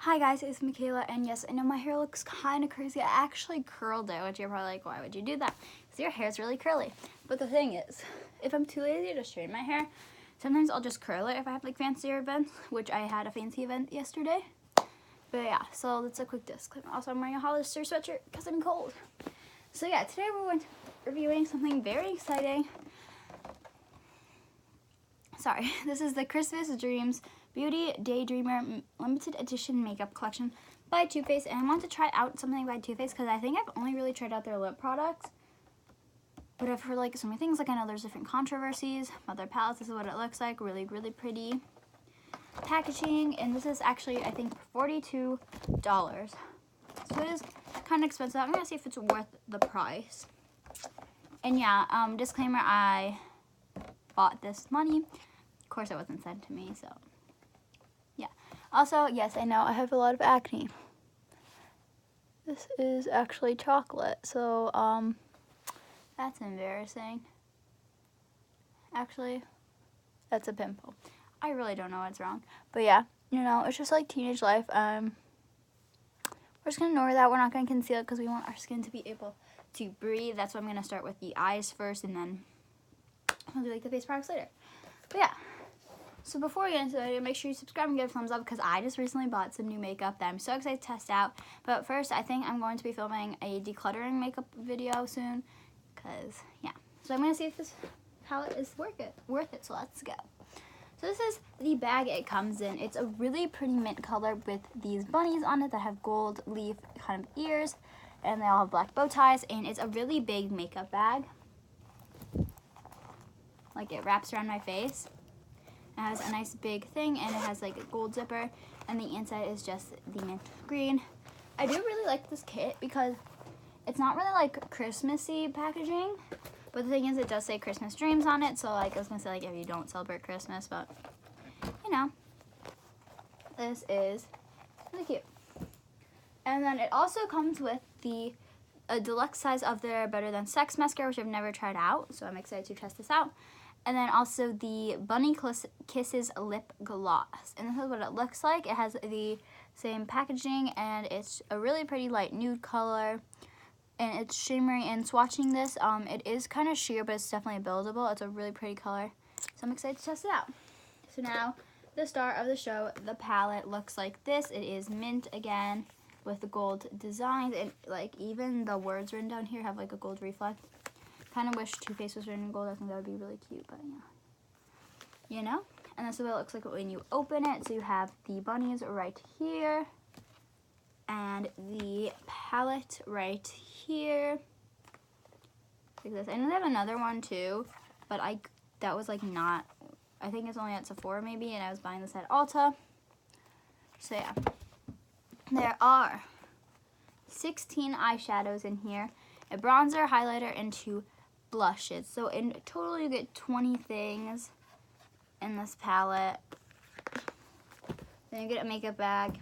Hi guys, it's Michaela, and yes, I know my hair looks kind of crazy. I actually curled it, which you're probably like, why would you do that? Because your hair is really curly. But the thing is, if I'm too lazy to straighten my hair, sometimes I'll just curl it if I have like fancier events, which I had a fancy event yesterday. But yeah, so that's a quick disclaimer. Also, I'm wearing a Hollister sweatshirt because I'm cold. So yeah, today we're going to be reviewing something very exciting. Sorry, this is the Christmas Dreams Beauty Daydreamer Limited Edition Makeup Collection by Too Faced, and I want to try out something by Too Faced because I think I've only really tried out their lip products, but I've heard like so many things. Like I know there's different controversies about their palettes. This is what it looks like. Really, really pretty packaging, and this is actually I think $42, so it is kind of expensive. I'm gonna see if it's worth the price. And yeah, disclaimer: I bought this money. Of course, it wasn't sent to me, so yeah. Also, yes, I know I have a lot of acne. This is actually chocolate, so that's embarrassing. Actually, that's a pimple. I really don't know what's wrong, but yeah, you know, it's just like teenage life. We're just gonna ignore that. We're not gonna conceal it because we want our skin to be able to breathe. That's why I'm gonna start with the eyes first, and then I'll do like the face products later. But yeah. So before we get into the video, make sure you subscribe and give a thumbs up because I just recently bought some new makeup that I'm so excited to test out. But first, I think I'm going to be filming a decluttering makeup video soon because, yeah. So I'm going to see if this palette is worth it. So let's go. So this is the bag it comes in. It's a really pretty mint color with these bunnies on it that have gold leaf kind of ears. And they all have black bow ties. And it's a really big makeup bag. Like it wraps around my face. It has a nice big thing, and it has like a gold zipper, and the inside is just the mint green. I do really like this kit because it's not really like Christmassy packaging, but the thing is it does say Christmas Dreams on it, so like I was gonna say like if you don't celebrate Christmas, but you know, this is really cute. And then it also comes with a deluxe size of their Better Than Sex mascara, which I've never tried out, so I'm excited to test this out. And then also the Bunny Kisses lip gloss. And this is what it looks like. It has the same packaging, and it's a really pretty light nude color. And it's shimmery, and swatching this, it is kind of sheer, but it's definitely buildable. It's a really pretty color. So I'm excited to test it out. So now, the star of the show, the palette looks like this. It is mint again with the gold designs. And like even the words written down here have like a gold reflect. Kind of wish Too Faced was written in gold. I think that would be really cute, but yeah. You know? And this is what it looks like when you open it. So you have the bunnies right here. And the palette right here. Like this. I know they have another one too, but that was like not, I think it's only at Sephora maybe, and I was buying this at Ulta. So yeah. There are 16 eyeshadows in here. A bronzer, highlighter, and 2 blushes. So in total you get 20 things in this palette. Then you get a makeup bag.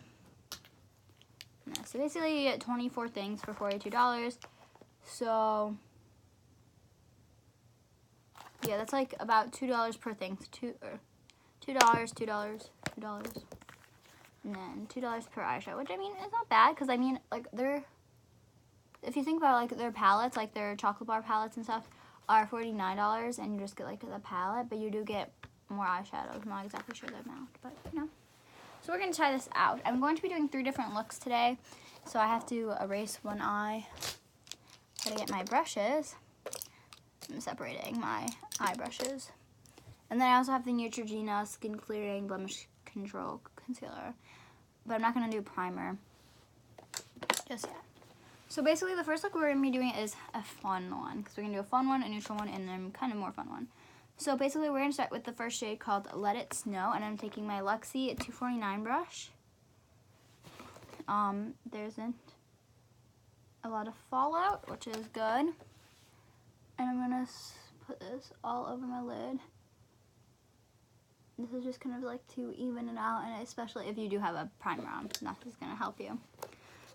So basically you get 24 things for $42. So yeah, that's like about $2 per thing. $2, and then $2 per eyeshadow, which I mean is not bad because I mean like if you think about like their palettes, like their chocolate bar palettes and stuff are $49, and you just get like the palette, but you do get more eyeshadows. I'm not exactly sure the amount, but you know. So we're gonna try this out. I'm going to be doing 3 different looks today, so I have to erase one eye. Gotta get my brushes. I'm separating my eye brushes, and then I also have the Neutrogena Skin Clearing Blemish Control Concealer, but I'm not gonna do primer just yet. So basically the first look we're going to be doing is a fun one, because we're going to do a fun one, a neutral one, and then kind of more fun one. So basically we're going to start with the first shade called Let It Snow, and I'm taking my Luxie 249 brush. There isn't a lot of fallout, which is good. And I'm going to put this all over my lid. This is just kind of like to even it out, and especially if you do have a primer on, that's just going to help you.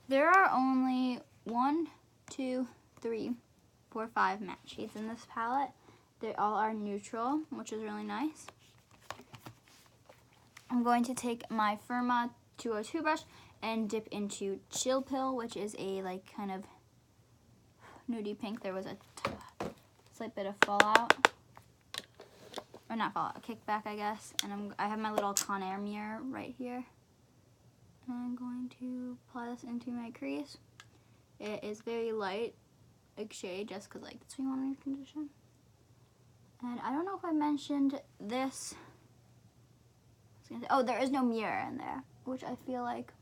There are only 1, 2, 3, 4, 5 matte shades in this palette. They all are neutral, which is really nice. I'm going to take my Firma 202 brush and dip into Chill Pill, which is a like kind of nudie pink. There was a slight bit of fallout, or not fallout, kickback, I guess. And I have my little Conair mirror right here. And I'm going to apply this into my crease. It is very light, like shade, just because like that's what you want in your condition. And I don't know if I mentioned this. Oh, there is no mirror in there, which I feel like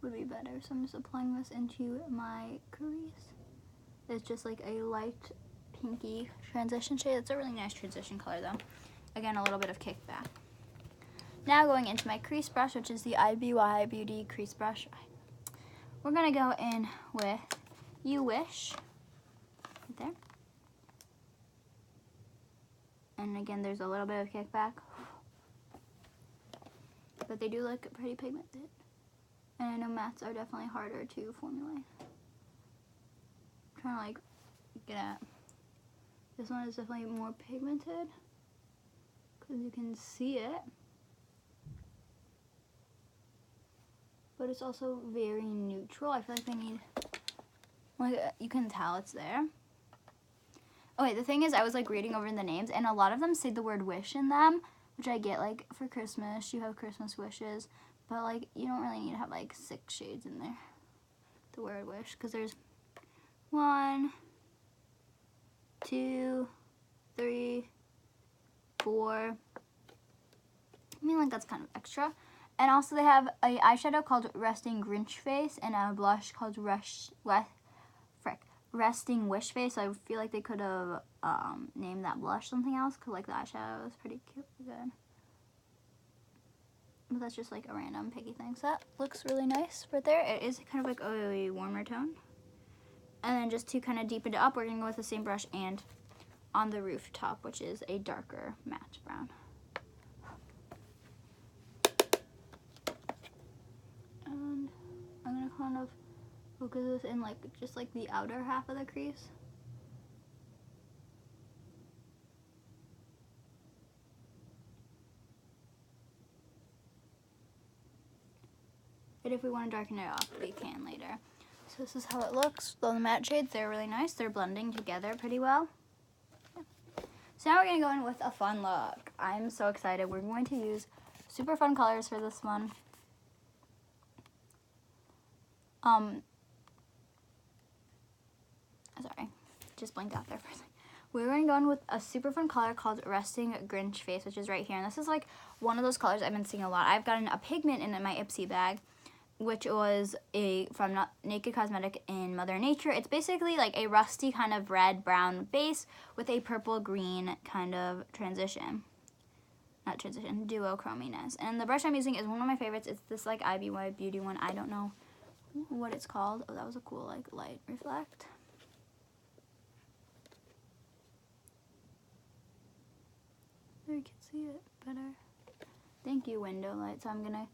would be better. So I'm just applying this into my crease. It's just like a light pinky transition shade. It's a really nice transition color though. Again, a little bit of kickback. Now going into my crease brush, which is the IBY Beauty crease brush. We're gonna go in with You Wish, right there. And again, there's a little bit of kickback, but they do look pretty pigmented. And I know mattes are definitely harder to formulate. I'm trying to like get at. This one is definitely more pigmented because you can see it. But it's also very neutral. I feel like they need, like, you can tell it's there. Okay, the thing is, I was like reading over the names, and a lot of them say the word wish in them, which I get, like, for Christmas, you have Christmas wishes, but like, you don't really need to have like 6 shades in there, the word wish, because there's 1, 2, 3, 4. I mean, like, that's kind of extra. And also they have a eyeshadow called Resting Grinch Face and a blush called Resting Wish Face. So I feel like they could have named that blush something else, because like the eyeshadow is pretty cute, good. But that's just like a random piggy thing. So that looks really nice right there. It is kind of like a warmer tone. And then just to kind of deepen it up, we're going to go with the same brush and on the rooftop, which is a darker matte brown. And I'm going to kind of focus this in like just like the outer half of the crease. But if we want to darken it up, we can later. So this is how it looks. The matte shades, they're really nice. They're blending together pretty well. Yeah. So now we're going to go in with a fun look. I'm so excited. We're going to use super fun colors for this one. Sorry, just blinked out there for a second. We're going to go in with a super fun color called Resting Grinch Face, which is right here. And this is like one of those colors I've been seeing a lot. I've gotten a pigment in my Ipsy bag, which was from Naked Cosmetic in Mother Nature. It's basically like a rusty kind of red-brown base with a purple-green kind of duochrominess. And the brush I'm using is one of my favorites. It's this like IBY Beauty one. I don't know what it's called. Oh, that was a cool like light reflect. There you can see it better. Thank you, window light. So I'm gonna,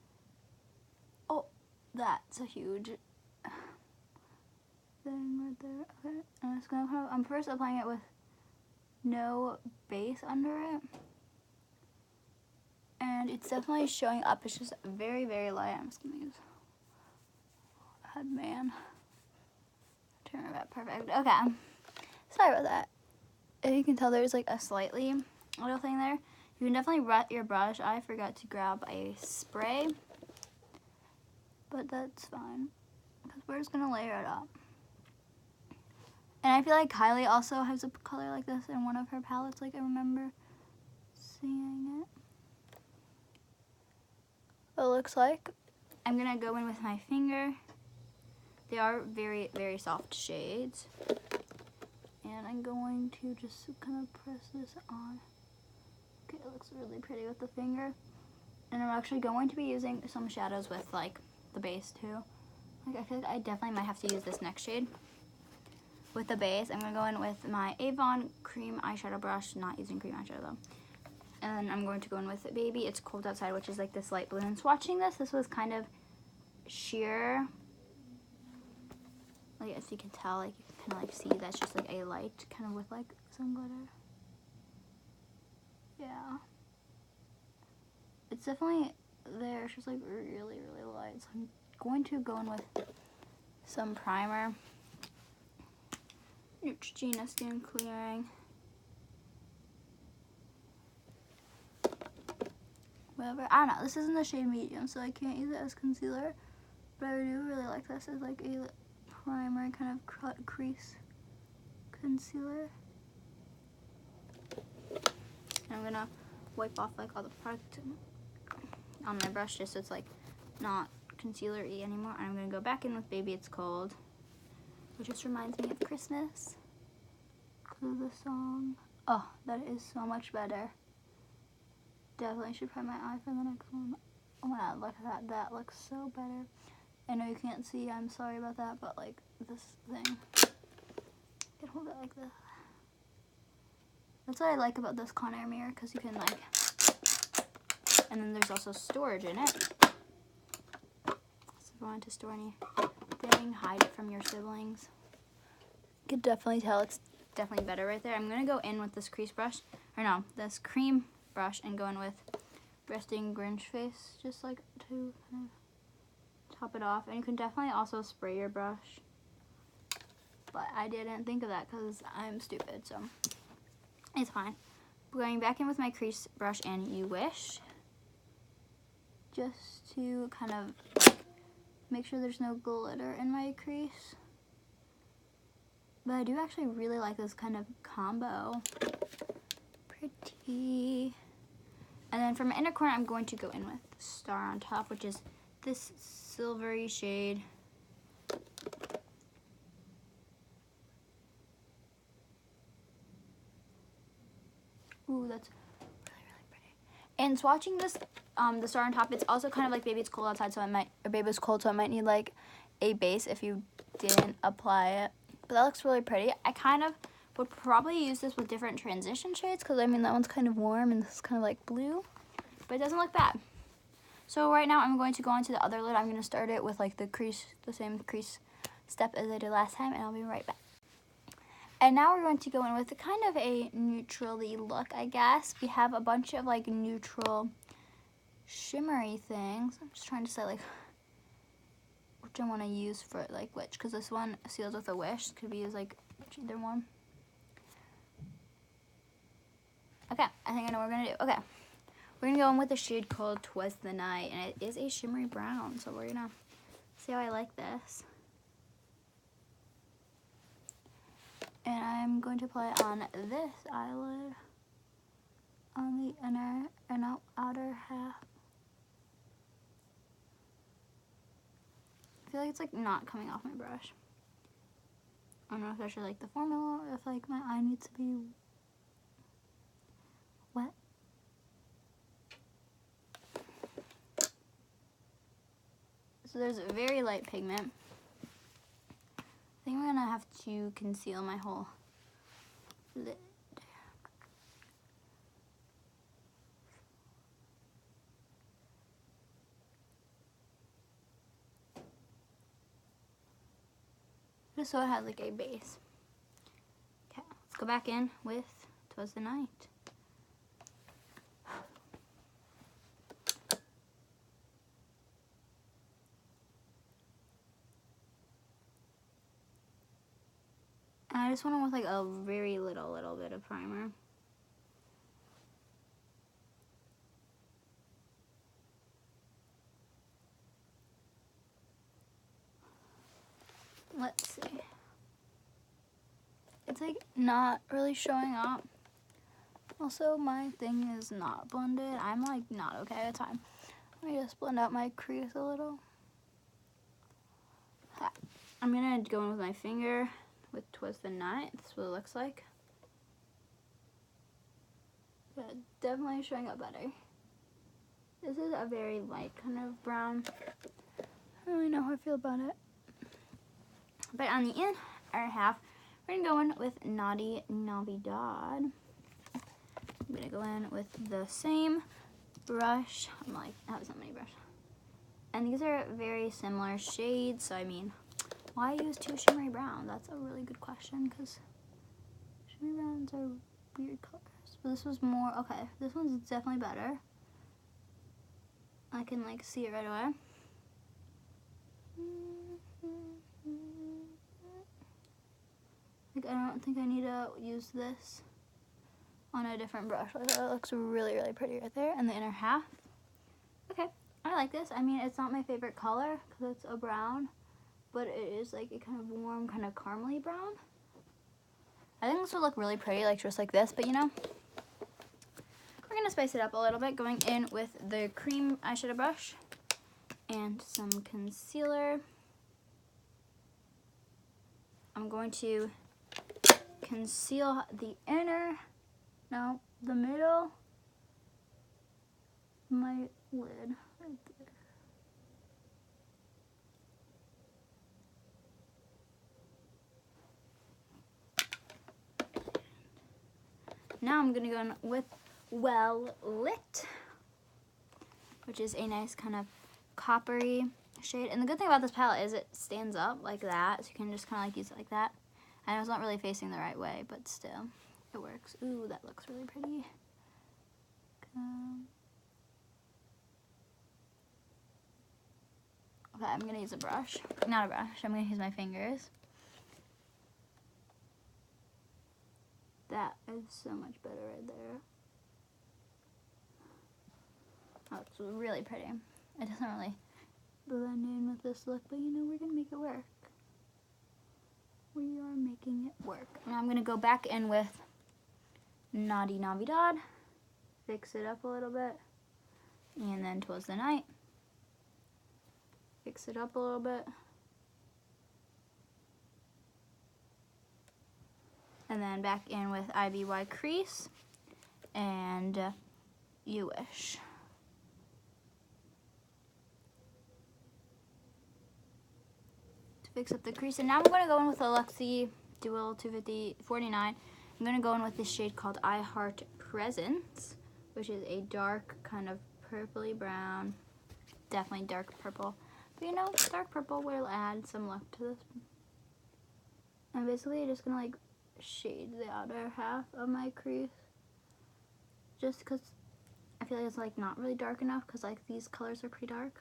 oh, that's a huge thing right there. Okay, I'm just gonna I'm first applying it with no base under it. And it's definitely showing up. It's just very, very light. I'm just gonna use headband. Turn it back, perfect. Okay, sorry about that. If you can tell, there's like a slightly little thing there. You can definitely wet your brush. I forgot to grab a spray, but that's fine because we're just gonna layer it up. And I feel like Kylie also has a color like this in one of her palettes. Like I remember seeing it. It looks like. I'm gonna go in with my finger. They are very, very soft shades. And I'm going to just kind of press this on. Okay, it looks really pretty with the finger. And I'm actually going to be using some shadows with like the base too. Like I feel like I definitely might have to use this next shade with the base. I'm gonna go in with my Avon cream eyeshadow brush, not using cream eyeshadow though. And then I'm going to go in with Baby It's Cold Outside, which is like this light blue. And swatching this was kind of sheer. Like as you can tell, like you can kind of like see that's just like a light kind of with like some glitter. Yeah. It's definitely there. It's just like really, really light. So I'm going to go in with some primer. Neutrogena Skin Clearing. Whatever. I don't know. This isn't the shade medium, so I can't use it as concealer. But I do really like this as like a primer kind of crease concealer. And I'm gonna wipe off like all the product on my brush just so it's like not concealer-y anymore. And I'm gonna go back in with Baby It's Cold, which just reminds me of Christmas because of the song. Oh, that is so much better. Definitely should prime my eye for the next one. Oh my god, look at that. That looks so better. I know you can't see, I'm sorry about that, but like this thing, you can hold it like this. That's what I like about this Conair mirror, because you can like, and then there's also storage in it. So if you want to store anything, hide it from your siblings. You can definitely tell it's definitely better right there. I'm going to go in with this crease brush, or no, this cream brush, and go in with Resting Grinch Face, just like to kind of top it off. And you can definitely also spray your brush, but I didn't think of that because I'm stupid, so it's fine. Going back in with my crease brush and You Wish, just to kind of like make sure there's no glitter in my crease. But I do actually really like this kind of combo. Pretty. And then for my inner corner, I'm going to go in with Star on Top, which is this silvery shade. Ooh, that's really, really pretty. And swatching this, the Star on Top, it's also kind of like Baby It's Cold outside, so Baby It's Cold, so I might need like a base if you didn't apply it. But that looks really pretty. I kind of would probably use this with different transition shades, because I mean that one's kind of warm and this is kind of like blue, but it doesn't look bad. So right now I'm going to go onto the other lid. I'm going to start it with like the same crease step as I did last time, and I'll be right back. And now we're going to go in with kind of a neutrally look, I guess. We have a bunch of like neutral shimmery things. I'm just trying to say like which I want to use for like which, because this one seals with a wish. Could be used like either one. Okay, I think I know what we're going to do. Okay, we're going to go in with a shade called 'Twas the Night, and it is a shimmery brown, so we're going to see how I like this. And I'm going to apply it on this eyelid, on the inner and outer half. I feel like it's like not coming off my brush. I don't know if I should like the formula or if like my eye needs to be wet. So there's a very light pigment. I think I'm gonna have to conceal my whole lid. Just so it has like a base. Okay, let's go back in with 'Twas the Night. And I just went in with like a very little bit of primer. Let's see. It's like not really showing up. Also, my thing is not blended. I'm like not okay at the time. Let me just blend out my crease a little. I'm gonna go in with my finger with 'Twas the Night. That's what it looks like. But definitely showing up better. This is a very light kind of brown. I don't really know how I feel about it. But on the inner half, we're gonna go in with Naughty Navidad. I'm gonna go in with the same brush. I'm like, I have so many brushes. And these are very similar shades, so I mean, why use two shimmery brown? That's a really good question, because shimmery browns are weird colors. But this was more, okay, this one's definitely better. I can like see it right away. Like, I don't think I need to use this on a different brush. Like, that looks really, really pretty right there in the inner half. Okay, I like this. I mean, it's not my favorite color because it's a brown, but it is like a kind of warm, kind of caramely brown. I think this would look really pretty, like just like this, but you know, we're gonna spice it up a little bit, going in with the cream eyeshadow brush and some concealer. I'm going to conceal the inner, no, the middle, my lid right there. Now I'm gonna go in with Well Lit, which is a nice kind of coppery shade. And the good thing about this palette is it stands up like that, so you can just kind of like use it like that. I know it's not really facing the right way, but still, it works. Ooh, that looks really pretty. Okay, I'm gonna use a brush. Not a brush, I'm gonna use my fingers. That is so much better right there. Oh, it's really pretty. It doesn't really blend in with this look, but you know, we're gonna make it work. We are making it work. Now I'm gonna go back in with Naughty Navidad, fix it up a little bit, and then 'Twas the Night, fix it up a little bit, and then back in with IBY Crease and You Wish. Fix up the crease, and now I'm going to go in with a Luxie Dual 250-49. I'm going to go in with this shade called I Heart Presence, which is a dark kind of purpley brown, definitely dark purple, but you know, dark purple will add some look to this. I'm basically just going to like shade the outer half of my crease, just because I feel like it's like not really dark enough, because like these colors are pretty dark.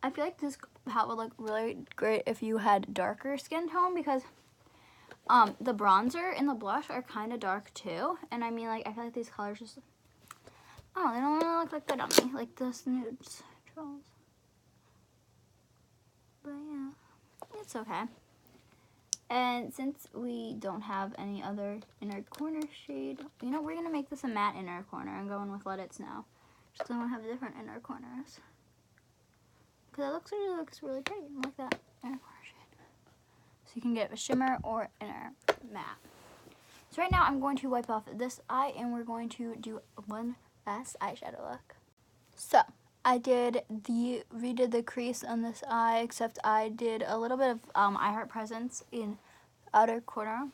I feel like this palette would look really great if you had darker skin tone, because the bronzer and the blush are kind of dark too. And I mean, like, I feel like these colors just, oh, they don't really look like good on me, like this nudes trolls. But yeah, it's okay. And since we don't have any other inner corner shade, you know, we're gonna make this a matte inner corner and go in with Let It Snow, just so I have different inner corners. Because it looks really pretty, like that inner corner shade. So you can get a shimmer or inner matte. So right now I'm going to wipe off this eye, and we're going to do one last eyeshadow look. So I redid the crease on this eye, except I did a little bit of I Heart Presence in outer corner,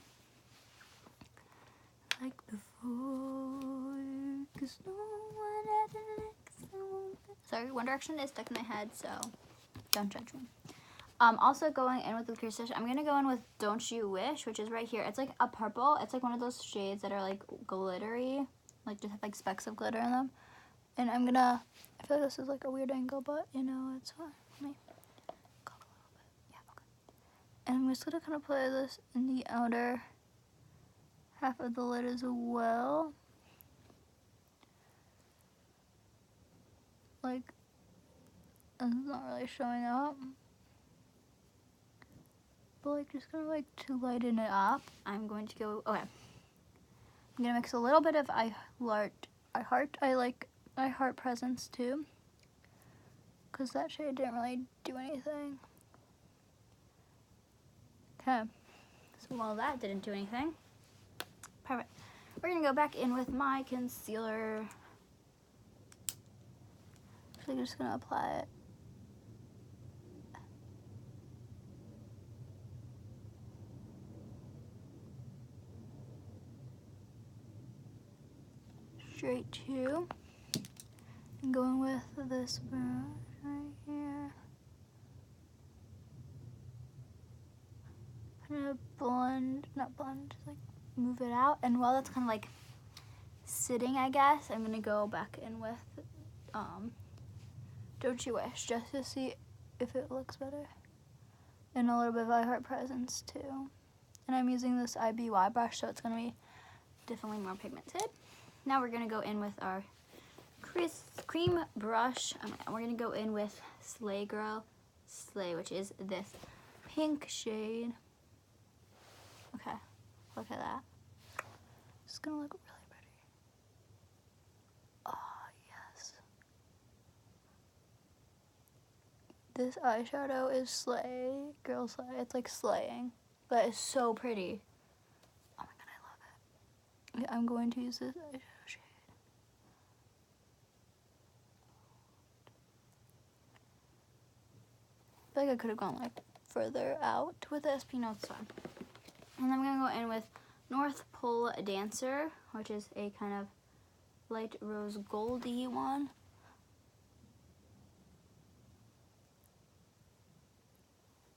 like before. 'Cause no one ever likes no one. Sorry, One Direction is stuck in my head, so don't judge me. Also going in with the crease brush, I'm going to go in with Don't You Wish, which is right here. It's like a purple. It's like one of those shades that are like glittery, like just have like specks of glitter in them. And I'm going to, I feel like this is like a weird angle, but you know, it's fine. Let me go up a little bit. Yeah, okay. And I'm just going to kind of apply this in the outer half of the lid as well. Like, it's not really showing up, but like just kind of like to lighten it up, I'm going to go, okay, I'm gonna mix a little bit of I Heart Presence too, because that shade didn't really do anything. Okay, so while that didn't do anything, perfect, we're gonna go back in with my concealer. So I'm just gonna apply it. Straight to, and going with this brush right here. Kind of not blend, just like move it out. And while that's kind of like sitting, I guess, I'm gonna go back in with Don't You Wish, just to see if it looks better. And a little bit of I Heart Presence too. And I'm using this IBY brush, so it's going to be definitely more pigmented. Now we're going to go in with our cream brush. We're going to go in with Slay Girl Slay, which is this pink shade. Okay, look at that. It's going to look really pretty. Oh, yes. This eyeshadow is Slay Girl Slay. It's like slaying. That is so pretty. Oh my god, I love it. I'm going to use this eyeshadow shade. I feel like I could have gone like further out with this, but you know, it's fine. And then I'm gonna go in with North Pole Dancer, which is a kind of light rose goldy one.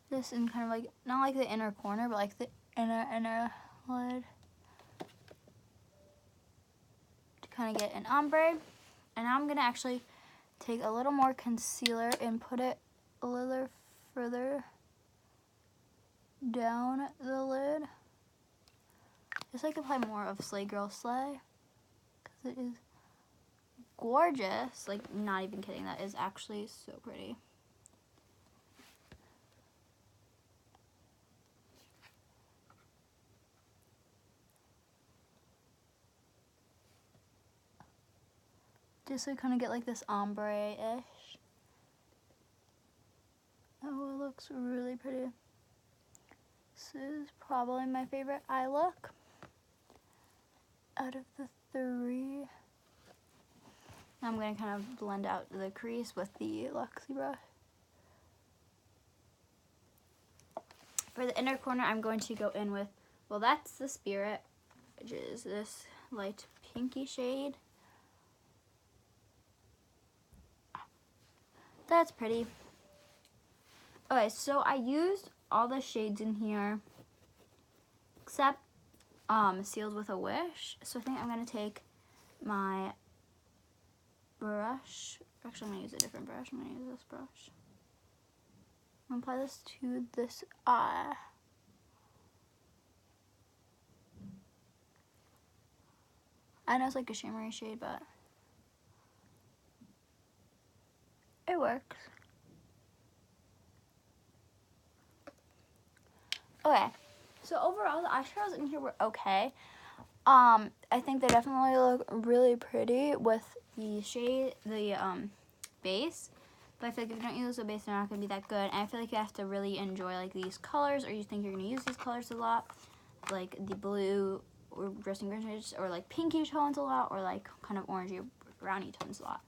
This in kind of like, not like the inner corner, but like the inner lid. To kind of get an ombre. And now I'm going to actually take a little more concealer and put it a little further down the lid. Just like apply more of Slay Girl Slay. Because it is gorgeous. Like, not even kidding. That is actually so pretty. Just to kind of get like this ombre-ish. Oh, it looks really pretty. This is probably my favorite eye look out of the three. I'm going to kind of blend out the crease with the Luxie brush. For the inner corner, I'm going to go in with, well, that's the Spirit, which is this light pinky shade. That's pretty. Okay, so I used all the shades in here except Sealed with a Wish. So I think I'm going to take my brush. Actually, I'm going to use a different brush. I'm going to use this brush. I'm going to apply this to this eye. I know it's like a shimmery shade, but it works. Okay, so overall the eyeshadows in here were okay. I think they definitely look really pretty with the shade, the base. But I feel like if you don't use the base, they're not going to be that good. And I feel like you have to really enjoy like these colors, or you think you're going to use these colors a lot, like the blue or dressing greenish, or like pinky tones a lot, or like kind of orangey brownie tones a lot.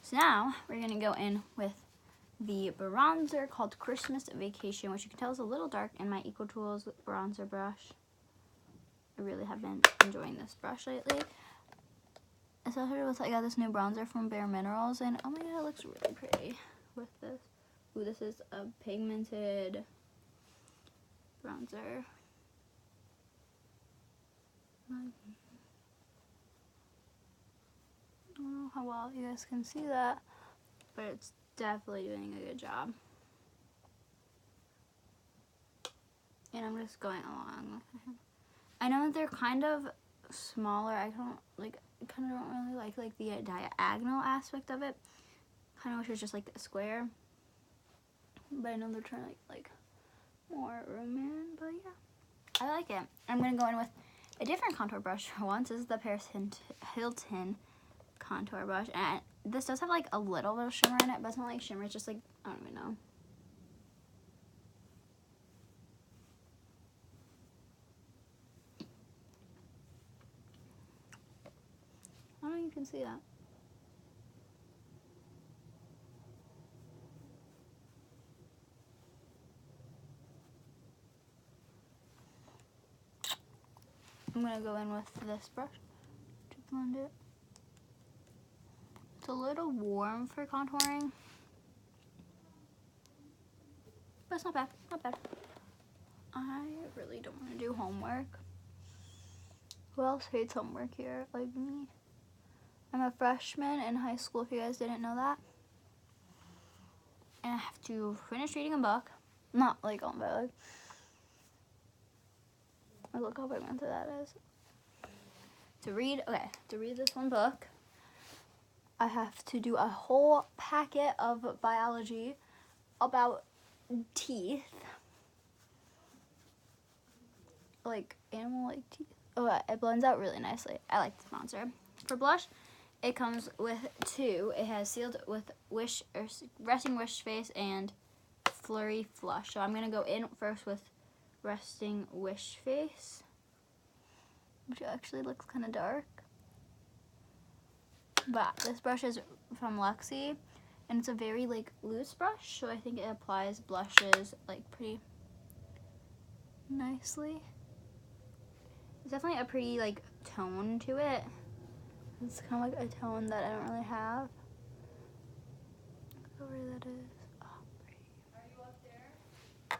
So now we're going to go in with the bronzer called Christmas Vacation, which you can tell is a little dark in my EcoTools bronzer brush. I really have been enjoying this brush lately. Especially with, I got this new bronzer from Bare Minerals, and oh my god, it looks really pretty with this. Ooh, this is a pigmented bronzer. I don't know how well you guys can see that, but it's definitely doing a good job. And I'm just going along. I know that they're kind of smaller. I kind of don't really like the diagonal aspect of it. Kind of wish it was just like a square. But I know they're trying to like more room in. But yeah, I like it. I'm gonna go in with a different contour brush for once. This is the Paris Hilton contour brush, and this does have like a little bit of shimmer in it, but it's not like shimmer. It's just like, I don't even know. I don't know if you can see that. I'm gonna go in with this brush to blend it. It's a little warm for contouring, but it's not bad, not bad. I really don't want to do homework. Who else hates homework here? Like me. I'm a freshman in high school, if you guys didn't know that. And I have to finish reading a book. Not like on but like, look how big that is. To read this one book, I have to do a whole packet of biology about teeth. Like animal like teeth. Oh, it blends out really nicely. I like the sponsor. For blush, it comes with 2. It has Sealed with Wish or Resting Wish Face and Flurry Flush. So I'm gonna go in first with Resting Wish Face, which actually looks kind of dark. But this brush is from Luxie, and it's a very like loose brush, so I think it applies blushes like pretty nicely. It's definitely a pretty like tone to it. It's kind of like a tone that I don't really have. Look how pretty that is. Oh, pretty. Are you up there?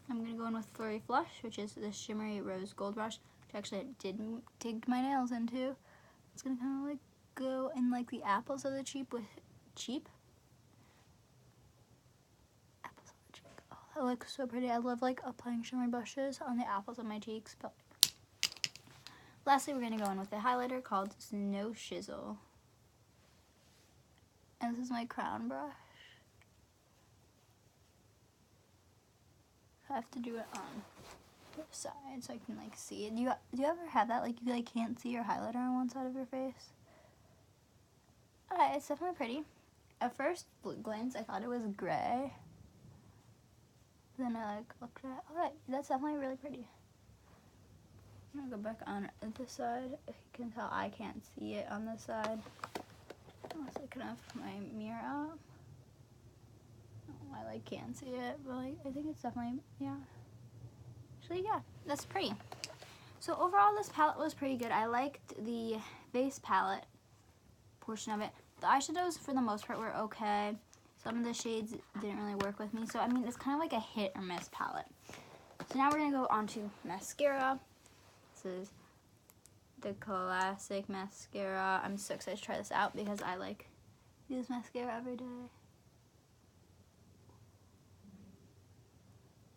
I'm gonna go in with Flurry Flush, which is this shimmery rose gold brush, which actually I did dig my nails into. It's gonna kind of like go in like the apples of the cheek with apples of the cheek. Oh, that looks so pretty. I love like applying shimmery brushes on the apples of my cheeks. But lastly, we're gonna go in with a highlighter called Snow Shizzle, and this is my crown brush. I have to do it on the side so I can like see it. Do you ever have that, like you like can't see your highlighter on one side of your face? It's definitely pretty. At first glance, I thought it was gray. Then I like looked at it. Oh, that's definitely really pretty. I'm gonna go back on this side. You can tell I can't see it on this side. Unless I can have my mirror up. I like can't see it, but like I think it's definitely, yeah. Actually, yeah, that's pretty. So overall, this palette was pretty good. I liked the base palette portion of it. The eyeshadows, for the most part, were okay. Some of the shades didn't really work with me. So, I mean, it's kind of like a hit or miss palette. So now we're going to go on to mascara. This is the classic mascara. I'm so excited to try this out because I like use mascara every day.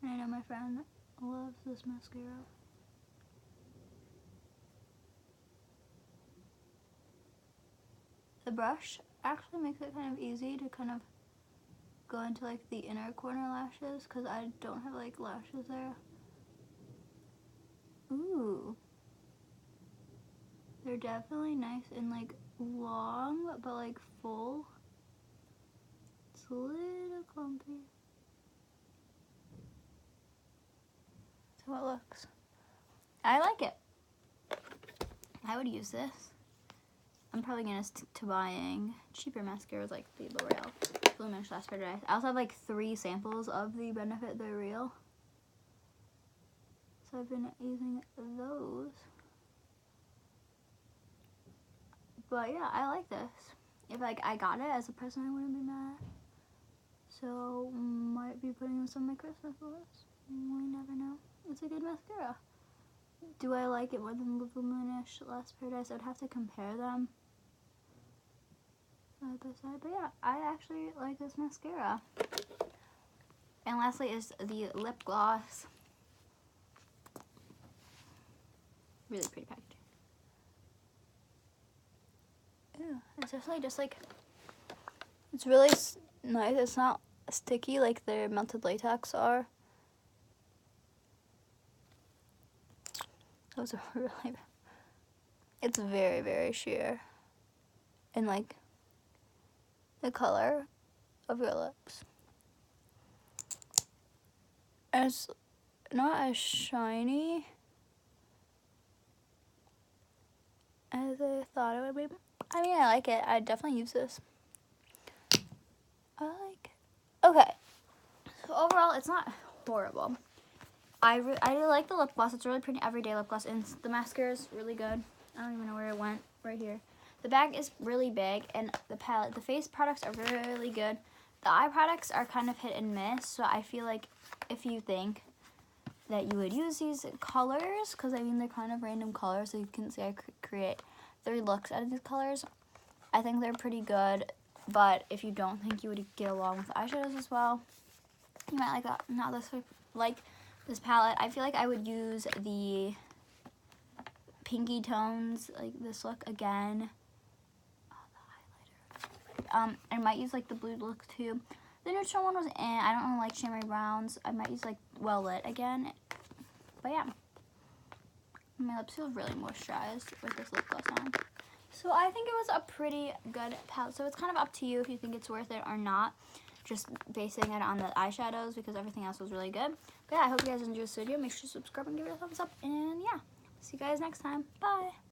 And I know my friend loves this mascara. The brush actually makes it kind of easy to kind of go into like the inner corner lashes because I don't have like lashes there. Ooh. They're definitely nice and like long, but like full. It's a little clumpy. That's how it looks. I like it. I would use this. I'm probably gonna stick to buying cheaper mascaras like the L'Oreal Bluminish Last Paradise. I also have like 3 samples of the Benefit They're Real. So I've been using those. But yeah, I like this. If like I got it as a present, I wouldn't be mad. So might be putting this on my Christmas list. We never know. It's a good mascara. Do I like it more than the Bluminish Last Paradise? I'd have to compare them side by side. But yeah, I actually like this mascara. And lastly is the lip gloss. Really pretty packaging. Ew, it's definitely just like, it's really nice. It's not sticky like their melted latex are. Those are really, it's very, very sheer. And like the color of your lips. And it's not as shiny as I thought it would be. I mean, I like it. I definitely use this. I like it. Okay. So overall, it's not horrible. I like the lip gloss. It's a really pretty everyday lip gloss. And the mascara is really good. I don't even know where it went. Right here. The bag is really big. And the palette, the face products are really, really good. The eye products are kind of hit and miss. So I feel like if you think that you would use these colors, because I mean they're kind of random colors, so you can see I create 3 looks out of these colors. I think they're pretty good, but if you don't think you would get along with eyeshadows as well, you might like that. Not this like this palette. I feel like I would use the pinky tones, like this look again. Oh, the highlighter. I might use like the blue look too. The neutral one was I don't really like shimmery browns. I might use like Well Lit again. But yeah. My lips feel really moisturized with this lip gloss on. So I think it was a pretty good palette. So it's kind of up to you if you think it's worth it or not. Just basing it on the eyeshadows because everything else was really good. But yeah, I hope you guys enjoyed this video. Make sure to subscribe and give it a thumbs up. And yeah, see you guys next time. Bye.